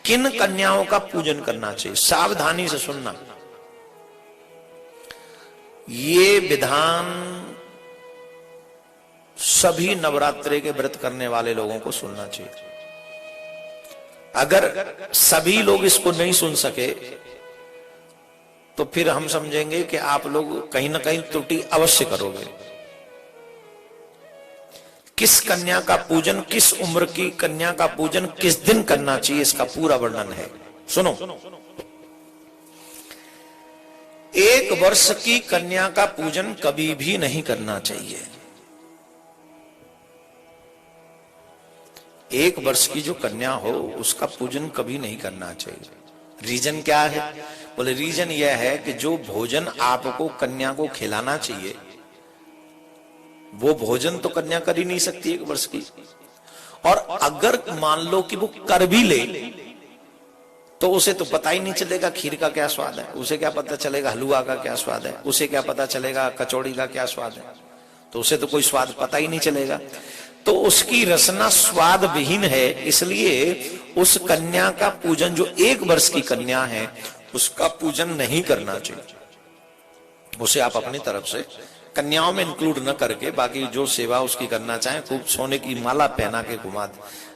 किन कन्याओं का पूजन करना चाहिए, सावधानी से सुनना। ये विधान सभी नवरात्रि के व्रत करने वाले लोगों को सुनना चाहिए। अगर सभी लोग इसको नहीं सुन सके तो फिर हम समझेंगे कि आप लोग कहीं ना कहीं त्रुटि अवश्य करोगे। किस कन्या का पूजन, किस उम्र की कन्या का पूजन किस दिन करना चाहिए, इसका पूरा वर्णन है। सुनो, 1 वर्ष की कन्या का पूजन कभी भी नहीं करना चाहिए। 1 वर्ष की जो कन्या हो उसका पूजन कभी नहीं करना चाहिए। रीजन क्या है? बोले रीजन यह है कि जो भोजन आपको कन्या को खिलाना चाहिए वो भोजन तो कन्या कर ही नहीं सकती 1 वर्ष की। और अगर मान लो कि वो कर भी ले तो उसे तो पता ही नहीं चलेगा खीर का क्या स्वाद है, उसे क्या पता चलेगा हलवा का क्या स्वाद है, उसे क्या पता चलेगा कचौड़ी का क्या स्वाद है, तो उसे तो कोई स्वाद पता ही नहीं चलेगा। तो उसकी रसना स्वाद विहीन है, इसलिए उस कन्या का पूजन, जो 1 वर्ष की कन्या है उसका पूजन नहीं करना चाहिए। उसे आप अपनी तरफ से कन्याओं में इंक्लूड न करके बाकी जो सेवा उसकी करना चाहे, खूब सोने की माला पहना के घुमा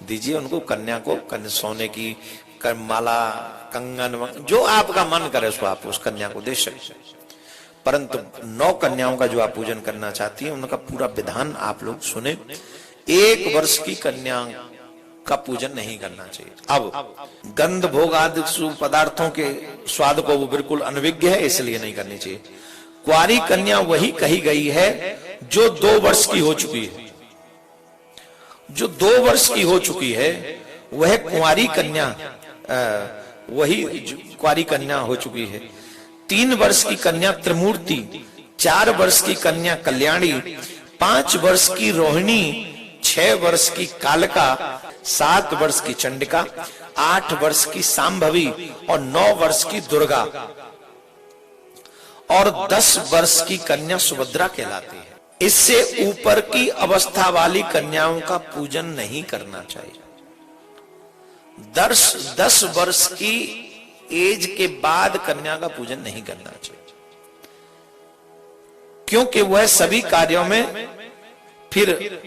दीजिए उनको, कन्या को सोने की माला, कंगन, जो आपका मन करे उसको आप उस कन्या को दे सकते। परंतु 9 कन्याओं का जो आप पूजन करना चाहती हैं उनका पूरा विधान आप लोग सुने। 1 वर्ष की कन्या का पूजन नहीं करना चाहिए। अब गंध भोग आदि पदार्थों के स्वाद को वो बिल्कुल अनविज्ञ है, इसलिए नहीं करनी चाहिए। कुंवारी कन्या वही कही गई है जो 2 वर्ष की हो चुकी है। जो 2 वर्ष की हो चुकी है वह कुंवारी कन्या, वही कुंवारी कन्या हो चुकी है। 3 वर्ष की कन्या त्रिमूर्ति, 4 वर्ष की कन्या कल्याणी, 5 वर्ष की रोहिणी, 6 वर्ष की कालका, 7 वर्ष की चंडिका, 8 वर्ष की सांभवी और 9 वर्ष की दुर्गा और 10 वर्ष की कन्या सुभद्रा कहलाती है। इससे ऊपर की अवस्था वाली कन्याओं का पूजन नहीं करना चाहिए। 10 वर्ष की एज के बाद कन्या का पूजन नहीं करना चाहिए, क्योंकि वह सभी कार्यों में फिर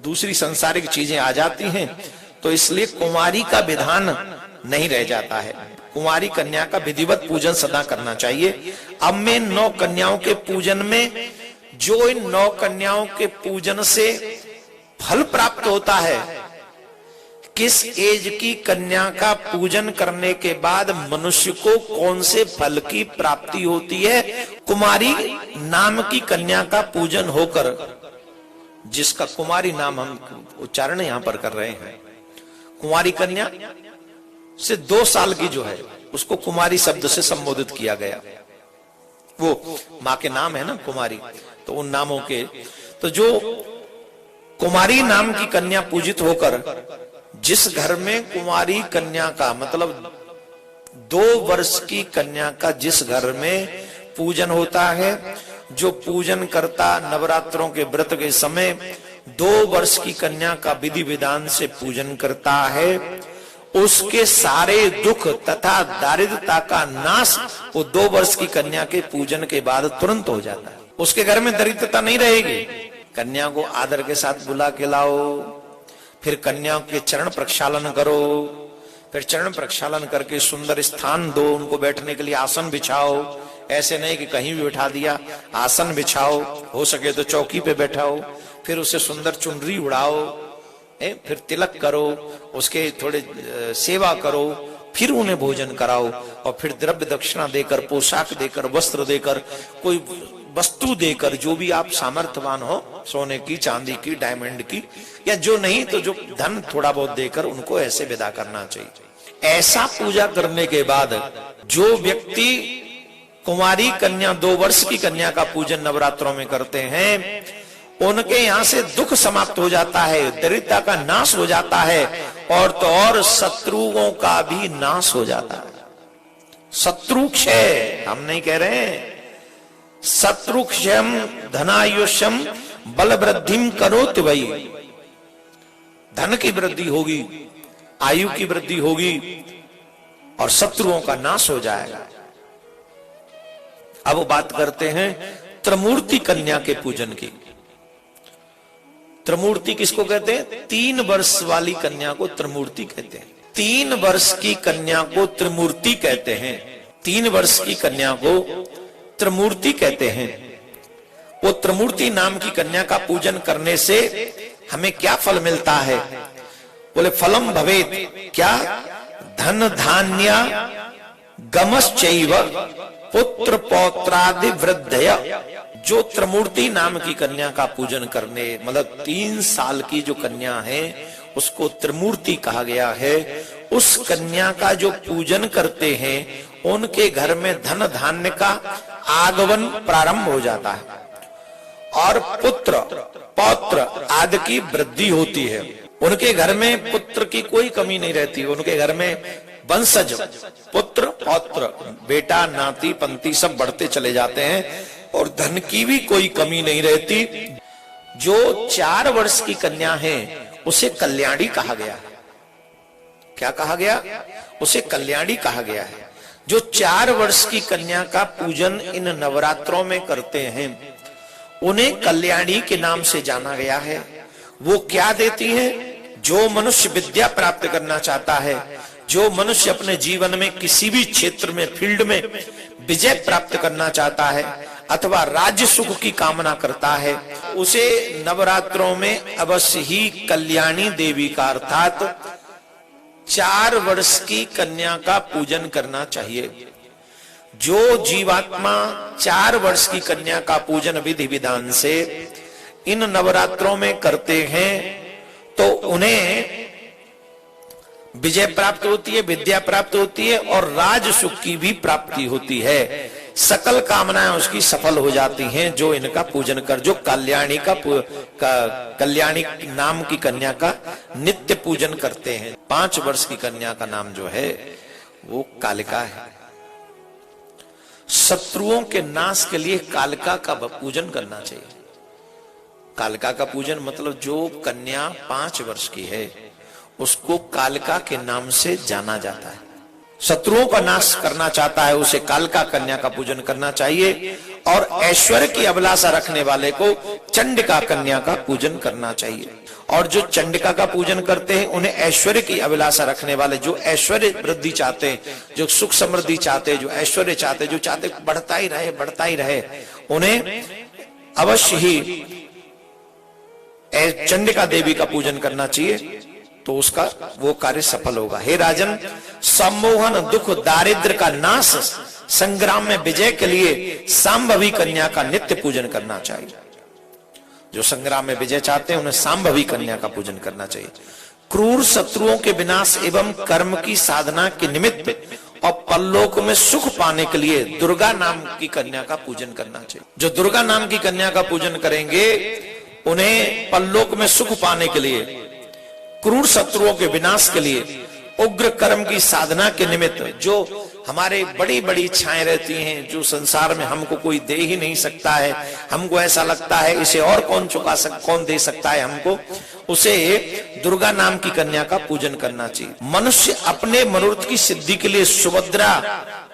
दूसरी सांसारिक चीजें आ जाती हैं। तो इसलिए कुंवारी का विधान नहीं रह जाता है। कुंवारी कन्या का विधिवत पूजन सदा करना चाहिए। अब मैं 9 कन्याओं के पूजन में, जो इन 9 कन्याओं के पूजन से फल प्राप्त होता है, किस एज की कन्या का पूजन करने के बाद मनुष्य को कौन से फल की प्राप्ति होती है, कुमारी नाम की कन्या का पूजन होकर, जिसका कुमारी नाम हम उच्चारण यहां पर कर रहे हैं, कुंवारी कन्या से 2 साल की जो है उसको कुमारी शब्द से संबोधित किया गया। वो माँ के नाम है ना कुमारी, तो उन नामों के, तो जो कुमारी नाम की कन्या पूजित होकर, जिस घर में कुमारी कन्या का मतलब 2 वर्ष की कन्या का जिस घर में पूजन होता है, जो पूजन करता नवरात्रों के व्रत के समय 2 वर्ष की कन्या का विधि विधान से पूजन करता है, उसके सारे दुख तथा दारिद्रता का नाश वो 2 वर्ष की कन्या के पूजन के बाद तुरंत हो जाता है। उसके घर में दरिद्रता नहीं रहेगी। कन्या को आदर के साथ बुला के लाओ, फिर कन्या के चरण प्रक्षालन करो, फिर चरण प्रक्षालन करके सुंदर स्थान दो, उनको बैठने के लिए आसन बिछाओ। ऐसे नहीं कि कहीं भी बिठा दिया, आसन बिछाओ, हो सके तो चौकी पे बैठाओ, फिर उसे सुंदर चुनरी उड़ाओ, फिर तिलक करो, उसके थोड़े सेवा करो, फिर उन्हें भोजन कराओ और फिर द्रव्य दक्षिणा देकर, पोशाक देकर, वस्त्र देकर, कोई वस्तु देकर, जो भी आप सामर्थ्यवान हो, सोने की, चांदी की, डायमंड की, या जो नहीं तो जो धन थोड़ा बहुत देकर उनको ऐसे विदा करना चाहिए। ऐसा पूजा करने के बाद जो व्यक्ति कुमारी कन्या 2 वर्ष की कन्या का पूजन नवरात्रों में करते हैं, उनके यहाँ से दुख समाप्त हो जाता है, दरिद्रता का नाश हो जाता है, और तो और शत्रुओं का भी नाश हो जाता है। शत्रु क्षय हम नहीं कह रहे हैं, शत्रु क्षयम धनायुष्यम बल वृद्धिम करोति वही। धन की वृद्धि होगी, आयु की वृद्धि होगी और शत्रुओं का नाश हो जाएगा। अब बात करते हैं त्रिमूर्ति कन्या के पूजन की। त्रिमूर्ति किसको कहते हैं? 3 वर्ष वाली कन्या को त्रिमूर्ति कहते हैं। 3 वर्ष की कन्या को त्रिमूर्ति कहते हैं। 3 वर्ष की कन्या को त्रिमूर्ति कहते हैं। वो त्रिमूर्ति नाम की कन्या का पूजन करने से हमें क्या फल मिलता है? बोले फलम भवेत, क्या? धन धान्य गमश्चैव पुत्र पौत्रादि वृद्धय। जो त्रिमूर्ति नाम की कन्या का पूजन करने, मतलब 3 साल की जो कन्या है उसको त्रिमूर्ति कहा गया है। उस कन्या का जो पूजन करते हैं उनके घर में धन धान्य का आगमन प्रारंभ हो जाता है और पुत्र पौत्र आदि की वृद्धि होती है। उनके घर में पुत्र की कोई कमी नहीं रहती। उनके घर में वंशज पुत्र पौत्र बेटा नाती पंती सब बढ़ते चले जाते हैं और धन की भी कोई कमी नहीं रहती। जो 4 वर्ष की कन्या है उसे कल्याणी कहा गया। क्या कहा गया? उसे कल्याणी कहा गया है। जो 4 वर्ष की कन्या का पूजन इन नवरात्रों में करते हैं उन्हें कल्याणी के नाम से जाना गया है। वो क्या देती है? जो मनुष्य विद्या प्राप्त करना चाहता है, जो मनुष्य अपने जीवन में किसी भी क्षेत्र में फील्ड में विजय प्राप्त करना चाहता है अथवा राज्य सुख की कामना करता है, उसे नवरात्रों में अवश्य ही कल्याणी देवी का अर्थात 4 वर्ष की कन्या का पूजन करना चाहिए। जो जीवात्मा 4 वर्ष की कन्या का पूजन विधि विधान से इन नवरात्रों में करते हैं तो उन्हें विजय प्राप्त होती है, विद्या प्राप्त होती है और राज सुख की भी प्राप्ति होती है। सकल कामनाएं उसकी सफल हो जाती हैं जो इनका पूजन कर, जो कल्याणी कल्याणी नाम की कन्या का नित्य पूजन करते हैं। 5 वर्ष की कन्या का नाम जो है वो कालिका है। शत्रुओं के नाश के लिए कालिका का पूजन करना चाहिए। कालिका का पूजन मतलब जो कन्या 5 वर्ष की है उसको कालिका के नाम से जाना जाता है। शत्रुओं का नाश करना चाहता है उसे कालिका कन्या का पूजन करना चाहिए। और ऐश्वर्य की अभिलाषा रखने वाले को चंडिका कन्या का पूजन करना चाहिए। और जो चंडिका का पूजन करते हैं उन्हें ऐश्वर्य की अभिलाषा रखने वाले, जो ऐश्वर्य वृद्धि चाहते हैं, जो सुख समृद्धि चाहते हैं, जो ऐश्वर्य चाहते हैं, जो चाहते बढ़ता ही रहे, उन्हें अवश्य ही चंडिका देवी का पूजन करना चाहिए तो उसका वो कार्य सफल होगा। हे राजन, सम्मोहन दुख दारिद्र का नाश संग्राम में विजय के लिए सांभवी कन्या का नित्य पूजन करना चाहिए। जो संग्राम में विजय चाहते हैं उन्हें सांभवी कन्या का पूजन करना चाहिए। क्रूर शत्रुओं के विनाश एवं कर्म की साधना के निमित्त और परलोक में सुख पाने के लिए दुर्गा नाम की कन्या का पूजन करना चाहिए। जो दुर्गा नाम की कन्या का पूजन करेंगे उन्हें परलोक में सुख पाने के लिए, क्रूर शत्रुओं के विनाश के लिए, उग्र कर्म की साधना के निमित्त, जो हमारे बड़ी बड़ी इच्छाएं रहती हैं, जो संसार में हमको कोई दे ही नहीं सकता है, हमको ऐसा लगता है इसे और कौन दे सकता है हमको, उसे दुर्गा नाम की कन्या का पूजन करना चाहिए। मनुष्य अपने मनोरथ की सिद्धि के लिए सुभद्रा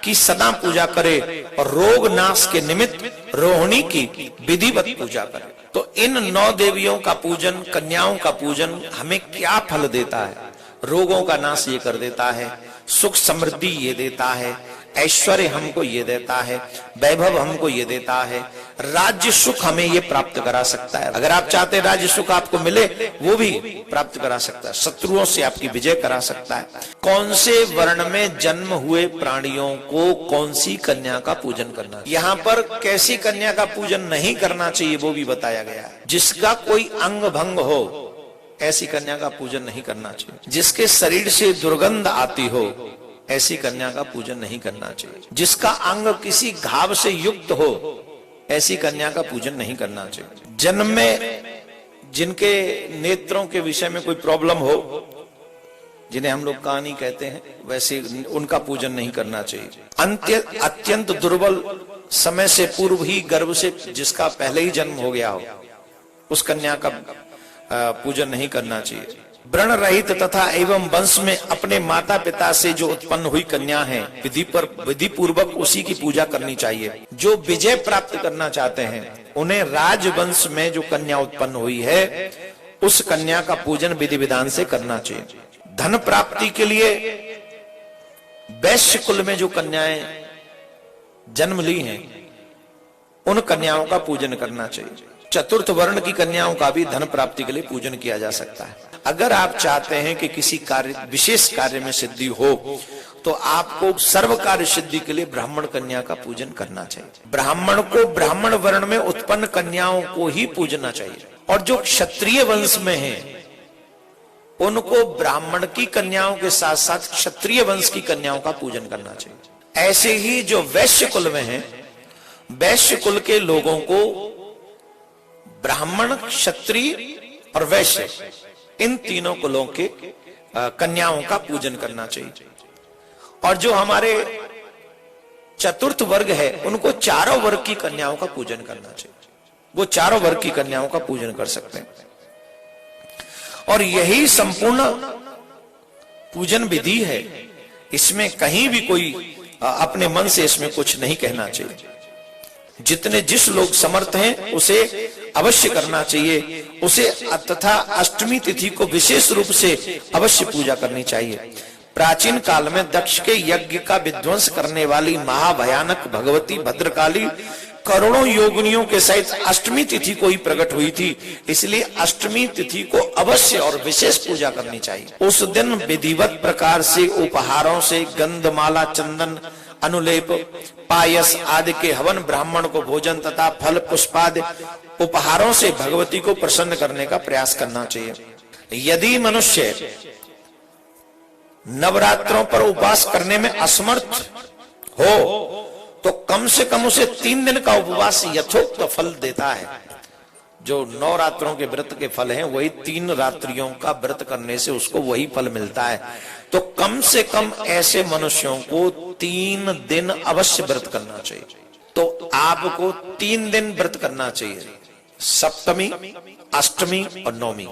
की सदा पूजा करे और रोग नाश के निमित्त रोहिणी की विधिवत पूजा करे। तो इन 9 देवियों का पूजन, कन्याओं का पूजन हमें क्या फल देता है? रोगों का नाश ये कर देता है, सुख समृद्धि ये देता है, ऐश्वर्य हमको ये देता है, वैभव हमको ये देता है, राज्य सुख हमें ये प्राप्त करा सकता है। अगर आप चाहते हैं राज्य सुख आपको मिले वो भी प्राप्त करा सकता है, शत्रुओं से आपकी विजय करा सकता है। कौन से वर्ण में जन्म हुए प्राणियों को कौन सी कन्या का पूजन करना, यहाँ पर कैसी कन्या का पूजन नहीं करना चाहिए वो भी बताया गया है। जिसका कोई अंग भंग हो ऐसी कन्या का पूजन नहीं करना चाहिए। जिसके शरीर से दुर्गंध आती हो ऐसी कन्या का पूजन नहीं करना चाहिए। जिसका अंग किसी घाव से युक्त हो ऐसी कन्या का पूजन नहीं करना चाहिए। जन्म में जिनके नेत्रों के विषय में कोई प्रॉब्लम हो, जिन्हें हम लोग कहानी कहते हैं, वैसे उनका पूजन नहीं करना चाहिए। अत्यंत दुर्बल समय से पूर्व ही गर्भ से जिसका पहले ही जन्म हो गया हो उस कन्या का पूजन नहीं करना चाहिए। व्रण रहित तथा एवं वंश में अपने माता पिता से जो उत्पन्न हुई कन्या है, विधि पूर्वक उसी की पूजा करनी चाहिए। जो विजय प्राप्त करना चाहते हैं उन्हें राजवंश में जो कन्या उत्पन्न हुई है उस कन्या का पूजन विधि विधान से करना चाहिए। धन प्राप्ति के लिए वैश्य कुल में जो कन्याएं जन्म ली हैं उन कन्याओं का पूजन करना चाहिए। चतुर्थ वर्ण की कन्याओं का भी धन प्राप्ति के लिए पूजन किया जा सकता है। अगर आप चाहते हैं कि किसी कार्य विशेष कार्य में सिद्धि हो तो आपको सर्व कार्य सिद्धि के लिए ब्राह्मण कन्या का पूजन करना चाहिए। ब्राह्मण को ब्राह्मण वर्ण में उत्पन्न कन्याओं को ही पूजना चाहिए, और जो क्षत्रिय वंश में है उनको ब्राह्मण की कन्याओं के साथ साथ क्षत्रिय वंश की कन्याओं का पूजन करना चाहिए। ऐसे ही जो वैश्य कुल में है, वैश्य कुल के लोगों को ब्राह्मण, क्षत्रिय और वैश्य इन तीनों कुलों के कन्याओं का पूजन करना चाहिए। और जो हमारे चतुर्थ वर्ग है उनको चारों वर्ग की कन्याओं का पूजन करना चाहिए। वो चारों वर्ग की कन्याओं का पूजन कर सकते हैं, और यही संपूर्ण पूजन विधि है। इसमें कहीं भी कोई अपने मन से इसमें कुछ नहीं कहना चाहिए। जितने जिस लोग समर्थ हैं उसे अवश्य करना चाहिए, उसे तथा अष्टमी तिथि को विशेष रूप से अवश्य पूजा करनी चाहिए। प्राचीन काल में दक्ष के यज्ञ का विध्वंस करने वाली महाभयानक भगवती भद्रकाली करोड़ों योगिनियों के सहित अष्टमी तिथि को ही प्रकट हुई थी, इसलिए अष्टमी तिथि को अवश्य और विशेष पूजा करनी चाहिए। उस दिन विधिवत प्रकार से उपहारों से गंधमाला, चंदन, अनुलेप, पायस आदि के हवन, ब्राह्मण को भोजन तथा फल पुष्पादि उपहारों से भगवती को प्रसन्न करने का प्रयास करना चाहिए। यदि मनुष्य नवरात्रों पर उपवास करने में असमर्थ हो तो कम से कम उसे 3 दिन का उपवास यथोक्त फल देता है। जो 9 रात्रों के व्रत के फल हैं वही 3 रात्रियों का व्रत करने से उसको वही फल मिलता है। तो कम से कम ऐसे मनुष्यों को 3 दिन अवश्य व्रत करना चाहिए। तो आपको 3 दिन व्रत करना चाहिए, सप्तमी, अष्टमी और नवमी।